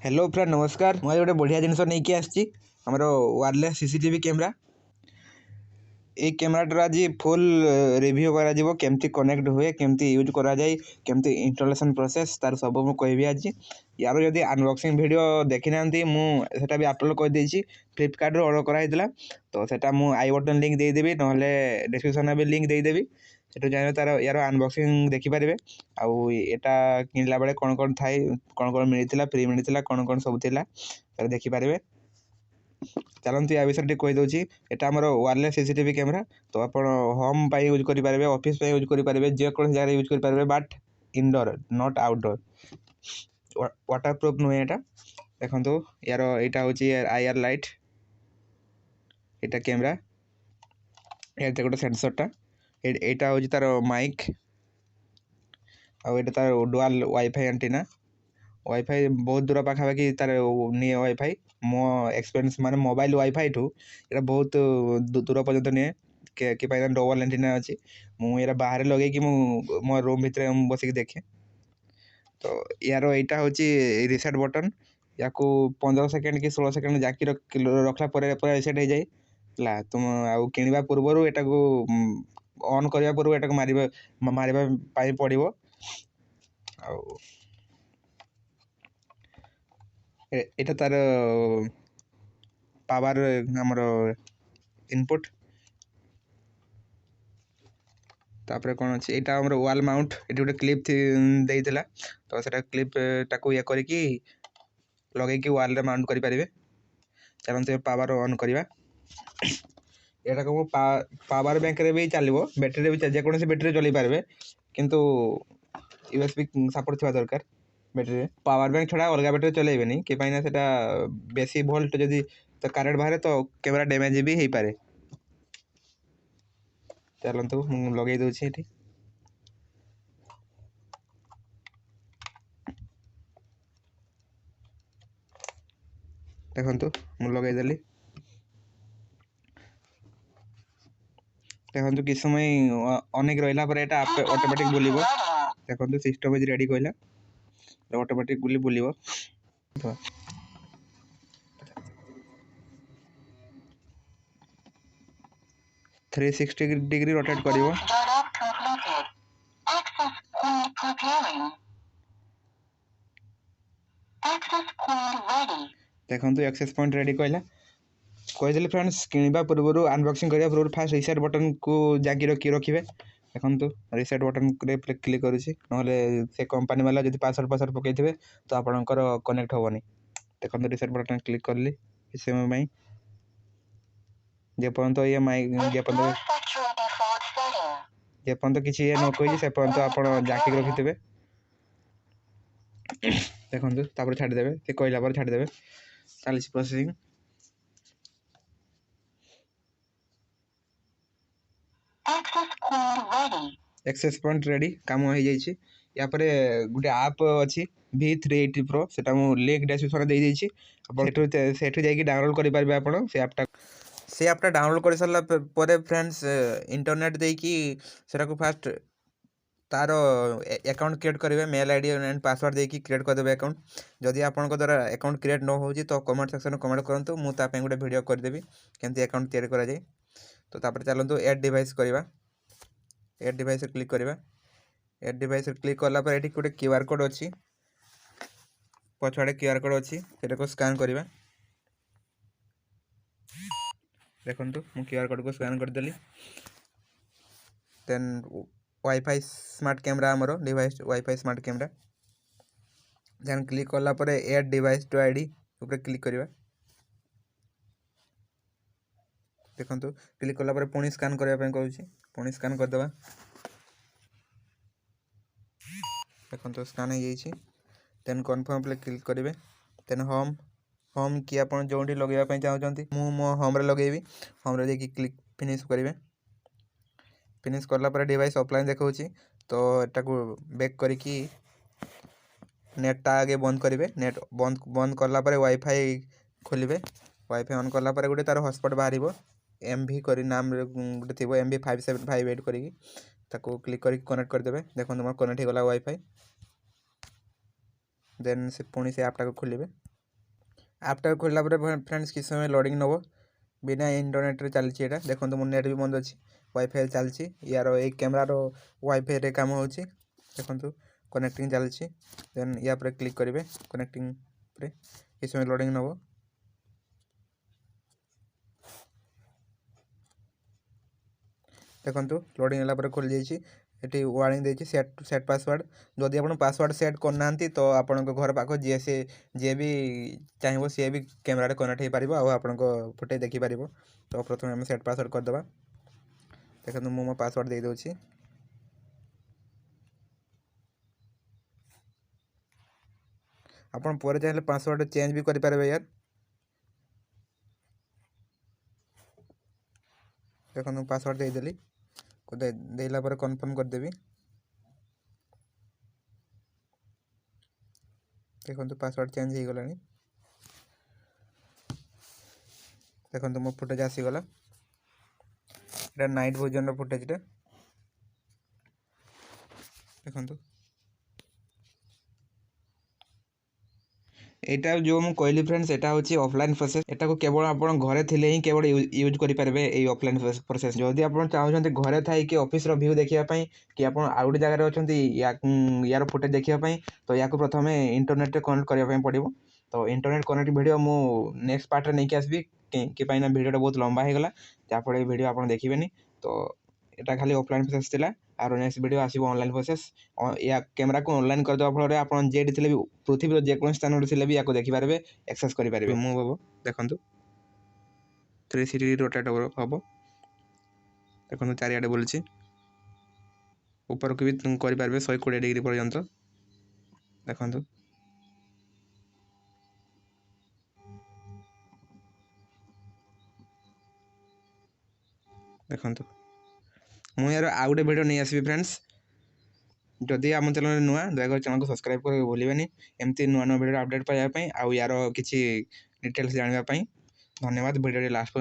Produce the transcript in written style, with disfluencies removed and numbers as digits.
Hello friend नमस्कार। मैं गोटे बढ़िया जिनस नहीं आसी आमर वायरलेस सीसीटीवी कैमरा। ये कैमराटर आज फुल रिव्यू करमती कनेक्ट हुए केमती यूज करमती इंस्टॉलेशन प्रोसेस तार सब मुझे कहबी आज यार जदि अनबॉक्सिंग वीडियो देखी ना मुझे भी अपलोड कर देछि फ्लिपकार्ट ऑर्डर कराइला तो सेटा मु आई बटन लिंक देदेवी ना डिस्क्रिप्शन भी लिंक देदेवी सेठू चाहिए तार यार अनबॉक्सिंग देखिपारे आउ एटा किनला बेले कौन कौन थाए कौन कौन मिलता फ्री मिलता कौन कौन सब थिला देखिपारे। चलते या विषय कहीदे यहाँ आम वायरलेस सीसीटीवी कैमरा तो आप होम यूज करेंगे ऑफिस यूज करेंगे जेको जगह यूज करेंगे but indoor not outdoor water proof नुहे यहाँ देखो यार यहाँ हूँ आईआर लाइट यहाँ कैमरा ये गोटे सेंसरटा यहाँ हूँ तार माइक आटा तार डुआल वाईफाई एंटीना वाईफाई बहुत दूर पाखापाखि तार निये वाईफाई मो एक्सपीरियंस माने मोबाइल वाईफाई ठू ये बहुत दूर पर्यंत निये कि डबल एंटीना अच्छी मुझे बाहर लगे कि मो रूम भितर बसिक देखे तो यार यहाँ हूँ रिसेट बटन या 15 सेकेंड कि 16 सेकेंड जाकि रखला पूरा रिसेट हो जाए ला तुम आउ किणवा पूर्व एटा को ऑन करने पूर्व एटा को मारे पड़ो एटा तार पावर हमर इनपुट तापर कौन अच्छे यहाँ आम वाल माउंट ये गोटे क्लिप देला तो सेटा क्लिप टाक ये करके लगे वाल माउंट करें। चलते पावर ऑन करवा यहाँ को पावर बैंक रे भी चलो बैटेरी भी जेकोसी बैटेरी चल पारे किंतु यूएसबी सपोर्ट थोड़ा दरकार बैटेरी पावर बैंक छड़ा अलग बैटेरी चलेबे कि बेसी भोल्ट जदि तो करेन्ट बाहर तो कैमरा डैमेज भी हो पारे। चलतु लगे दूसरी ये देखु मु लगेदेली देखो कि समय अनेक रहा ऑटोमेटिक बुलिबो देखो सिस्टम इज रेडी कहला ऑटोमेटिक बुलिबो 360 डिग्री रोटेट करिवो देखो एक्सेस पॉइंट रेडी कहला कहीदेली फ्रेंड्स किणवा पूर्व अनबॉक्सिंग करने पूर्व फास्ट रिसेट बटन को जागी रखिए देखो रिसेट बटन क्लिक करुच्ची ना कंपनी वाला जो पासवर्ड पकई तो आपंकर कनेक्ट हेनी देखो रिसेट बटन क्लिक कली किसी समय जेपर्यंत ये माइक जेपर्यंत किसी ये न कही से पर्यंत आप जाकी रखिथे देखो छाड़देवे से कहला छाड़देवे चली प्रोसेसिंग एक्सेस पॉइंट रेडी काम हो जाइए या पर गोटे आप अच्छी V380 Pro से लिंक डिस्क्रिप्शन दे दीजिए सेठू जाकि डाउनलोड करेंगे आप से आपटा डाउनलोड कर सारा पर फ्रेंड्स इंटरनेट देकी सेटा को फास्ट तार अकाउंट क्रिएट करेंगे मेल आईडी एंड पासवर्ड देकी क्रिएट करदेवे अकाउंट जदि आपन द्वारा अकाउंट क्रिएट न हो तो कमेंट सेक्शन कमेंट करूँ मुझे गोटे वीडियो करदेवी केमती अकाउंट तैयारी करा जाए तो तापर चलतु एड डिवाइस करवा एड डिवाइस क्लिक करवा एड डिवाइस क्लिक कला ये गोटे क्यूआर कोड अच्छी पछाड़े क्यूआर कोड अच्छी से स्कान करवा देखो मु क्यूआर कोड को स्कान करदेली देन वाईफाई स्मार्ट कैमरा आमर device WiFi smart camera then click कला एड डिवाइस टू आईडी ऊपर क्लिक करवा देखो क्लिक कला पुणी स्कान करने कहूँ पुणी स्कान करदे देखो स्कान हो जाइए देन कन्फर्म पे क्लिक करेंगे देन होम होम कि आप जो लगे चाहते मु मो होम लगेबी होम रे क्लिक फिनिश करेंगे फिनिश कला डिवाइस ऑफलाइन देखा तो यहाँ बैक करके नेटा आगे बंद करेंगे नेट बंद कला वाईफाई खोलेंगे वाईफाई ऑन कला गोटे तार हॉटस्पॉट बाहर MV कर नाम गोटे थी MV 5758 करके क्लिक करके कनेक्ट करदे देखो तुम कनेक्ट हो गला वाईफाई देन से पुणी से ऐपटा को खोलेंगे ଆପଟା खोलला ପରେ फ्रेंड्स କିଛି ସମୟ ଲୋडिंग ନେବ बिना इंटरनेट चलती है देखो मो नेट भी बंद अच्छी वाईफाई चलती यार एक कैमरार वाईफाई रे काम हो देखो कनेक्टिंग चलती देन या पर क्लिक करेंगे कनेक्टिंग पर किस समय लोडिंग नब देखो लोडिंग है खोल जाइए ये वार्निंग देती सेट पासवर्ड जदि आप पासवर्ड सेट करना तो आपण घर पाख जी भी चाहिए सी भी कैमेरा कनेक्ट हो पार आपण फुटे देखिपार तो प्रथम आम सेट पासवर्ड करदे देखो मो पासवर्ड दे दूँ आपण पर चाहिए पासवर्ड चेंज भी करेंगे यार देखो पासवर्ड देदेली देला पर कन्फर्म करदेवी देखो पासवर्ड चेंज हो गला देखो मो फुटेज आसीगला ये नाइट वर्जन फुटेज देखो यहाँ जो मुझे कहली फ्रेंड्स यहाँ हूँ ऑफलाइन प्रोसेस यहाँ को केवल आप घरे थे ही केवल यूज करेंगे ये ऑफलाइन प्रोसेस जदि आप चाहते घरे थी कि ऑफिस व्यू देखापी कि आप आउ गोटे जगह अच्छा यार फुटेज देखापी तो या प्रथम इंटरनेट कनेक्ट करने पड़ो तो इंटरनेट कनेक्ट वीडियो मु नेक्स्ट पार्ट नहीं आसबि कि वीडियो बहुत लंबा हो गला जहाँफल वीडियो आप देखिए तो यहाँ खाली ऑफलाइन प्रोसेस थिला आरो नेक्स्ट वीडियो आसीबो ऑनलाइन प्रोसेस या कैमरा को ऑनलाइन कर दवा फल आप जेड थे भी पृथ्वी जेको स्थान थे भी या देखि पारे एक्सेस करेंगे मुव हम देखो 360 रोटेट हम देखो चारियाडे बुलूँ ऊपर को भी करेंगे 120 डिग्री पर्यंत देखो देखो मुझे यार आउ गोटे वीडियो नहीं आसबि फ्रेंड्स जदि आम चैनल नुआ दयाकर चैनल को सब्सक्राइब कर भूलें एमती नुआ नुआ वीडियो अपडेट पाइबापी आउ यार किसी डिटेल्स जानापी धन्यवाद वीडियो लास्ट